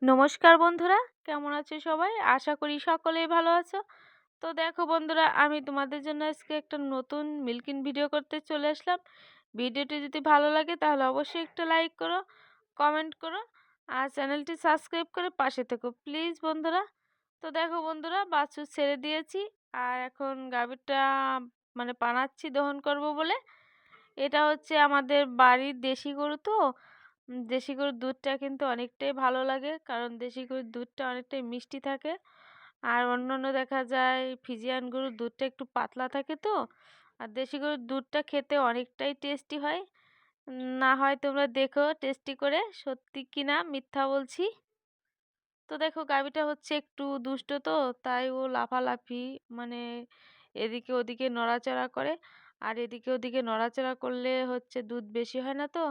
নমস্কার বন্ধুরা, কেমন আছো সবাই? আশা করি সকলেই ভালো আছো। তো দেখো বন্ধুরা, আমি তোমাদের জন্য আজকে একটা নতুন মিল্কিন ভিডিও করতে চলে আসলাম। ভিডিওটি যদি ভালো লাগে তাহলে অবশ্যই একটা লাইক করো, কমেন্ট করো আর চ্যানেলটি সাবস্ক্রাইব করে পাশে থেকো প্লিজ বন্ধুরা। তো দেখো বন্ধুরা, বাছুর ছেড়ে দিয়েছি আর এখন গাভীরটা বানাচ্ছি দহন করব বলে। এটা হচ্ছে আমাদের বাড়ির দেশি গরু তো। দেশি গরুর দুধটা কিন্তু অনেকটাই ভালো লাগে, কারণ দেশি গরুর দুধটা অনেকটাই মিষ্টি থাকে। আর অন্যান্য দেখা যায় ফিজিয়ান গরুর দুধটা একটু পাতলা থাকে তো। আর দেশি গরুর দুধটা খেতে অনেকটাই টেস্টি হয়। না হয় তোমরা দেখো টেস্টি করে, সত্যি কি না মিথ্যা বলছি। তো দেখো গাভীটা হচ্ছে একটু দুষ্ট তো, তাই ও লাফালাফি মানে এদিকে ওদিকে নড়াচড়া করে। আর এদিকে ওদিকে নড়াচড়া করলে হচ্ছে দুধ বেশি হয় না তো।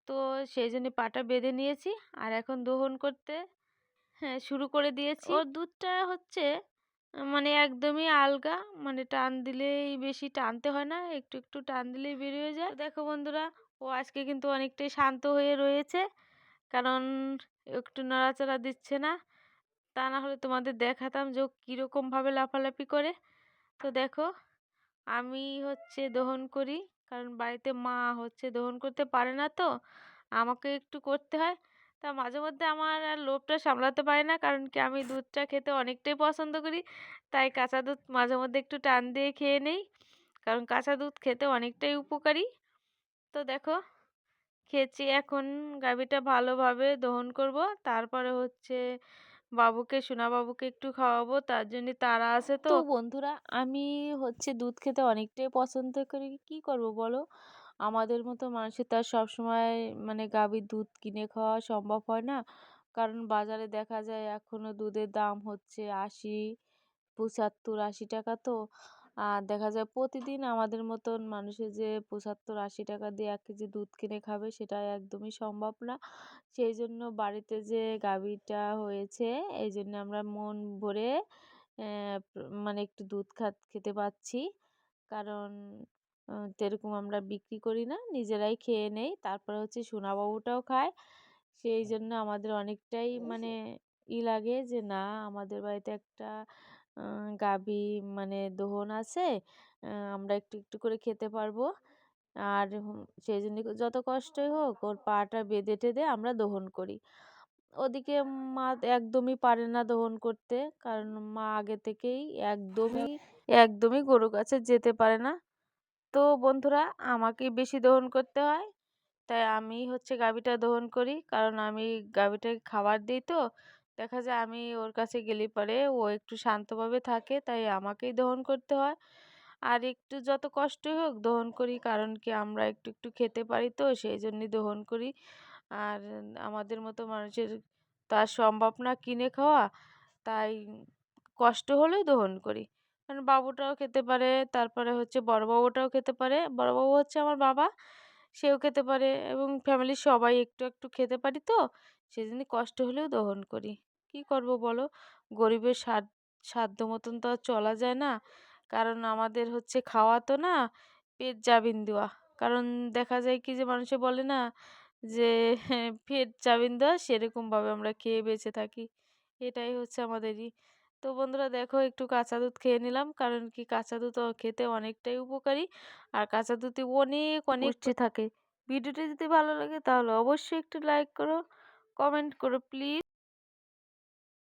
তো সেই জন্য পাটা বেঁধে নিয়েছি আর এখন দহন করতে হ্যাঁ শুরু করে দিয়েছি। ওর দুধটা হচ্ছে একদমই আলগা, টান দিলেই বেশি টানতে হয় না, একটু একটু টান দিলেই বেরিয়ে যায়। তো দেখো বন্ধুরা, ও আজকে কিন্তু অনেকটাই শান্ত হয়ে রয়েছে, কারণ একটু নড়াচড়া দিচ্ছে না। তা না হলে তোমাদের দেখাতাম যে ও কীরকম ভাবে লাফালাফি করে। তো দেখো আমি হচ্ছে দহন করি, কারণ বাড়িতে মা হচ্ছে দহন করতে পারে না তো, আমাকে একটু করতে হয়। তা মাঝে মধ্যে আমার আর লোভটা সামলাতে পারি না, কারণ কি আমি দুধটা খেতে অনেকটাই পছন্দ করি। তাই কাঁচা দুধ মাঝে মধ্যে একটু টান দিয়ে খেয়ে নেই, কারণ কাঁচা দুধ খেতে অনেকটাই উপকারী। তো দেখো খেয়েছি, এখন গাভীটা ভালোভাবে দহন করব। তারপরে হচ্ছে সোনা বাবুকে একটু খাওয়াবো, তার জন্য তাড়া আছে তো। বন্ধুরা, আমি হচ্ছে দুধ খেতে অনেকটাই পছন্দ করি, কি করব বলো। আমাদের মতো মানুষের তো আর সবসময় গাভীর দুধ কিনে খাওয়া সম্ভব হয় না, কারণ বাজারে দেখা যায় এখনো দুধের দাম হচ্ছে ৮০, ৭৫, ৮০ টাকা তো। আর দেখা যায় প্রতিদিন আমাদের মতন মানুষের যে ৭৫, ৮০ টাকা দিয়ে ১ কেজি দুধ কিনে খাবে, সেটা একদমই সম্ভব না। সেই জন্য বাড়িতে যে গাভীটা হয়েছে, এই জন্য আমরা মন ভরে একটু দুধ খেতে পাচ্ছি। কারণ সেরকম আমরা বিক্রি করি না, নিজেরাই খেয়ে নেই। তারপরে হচ্ছে সোনাবাবুটাও খায়। সেই জন্য আমাদের অনেকটাই লাগে যে না, আমাদের বাড়িতে একটা গাভী দোহন আছে, আমরা একটু একটু করে খেতে পারবো। আর সেই জন্য যত কষ্টই হোক ওর পাটা বেঁধে টেঁধে আমরা দহন করি। ওদিকে মা একদমই পারে না দহন করতে, কারণ মা আগে থেকেই একদমই একদমই গরুর কাছে যেতে পারে না। তো বন্ধুরা, আমাকেই বেশি দহন করতে হয়, তাই আমি হচ্ছে গাভীটা দহন করি, কারণ আমি গাভীটাকে খাবার দিই তো। দেখা যায় আমি ওর কাছে গেলে পরে ও একটু শান্তভাবে থাকে, তাই আমাকেই দহন করতে হয়। আর একটু যত কষ্টই হোক দহন করি, কারণ কি আমরা একটু একটু খেতে পারি তো, সেই জন্যই দহন করি। আর আমাদের মতো মানুষের তা সম্ভব না কিনে খাওয়া, তাই কষ্ট হলেও দহন করি। কারণ বাবুটাও খেতে পারে, তারপরে হচ্ছে বড় বাবুটাও খেতে পারে। বড় বাবু হচ্ছে আমার বাবা, সেও খেতে পারে এবং ফ্যামিলির সবাই একটু একটু খেতে পারি তো, সেজন্য কষ্ট হলেও দহন করি। কি করব বলো, গরিবের সাধ্য মতন তো আর চলা যায় না, কারণ আমাদের হচ্ছে খাওয়া তো না, পেট জাবিন দেওয়া। কারণ দেখা যায় কি যে মানুষে বলে না যে হ্যাঁ, পেট জাবিন দেওয়া, সেরকমভাবে আমরা খেয়ে বেঁচে থাকি। এটাই হচ্ছে আমাদেরই। তো বন্ধুরা দেখো, একটু কাঁচা দুধ খেয়ে নিলাম, কারণ কি কাঁচা দুধ খেতে অনেকটাই উপকারী। আর কাঁচা দুধে অনেক অনেক পুষ্টি থাকে। ভিডিওটি যদি ভালো লাগে তাহলে অবশ্যই একটু লাইক করো, কমেন্ট করো প্লিজ।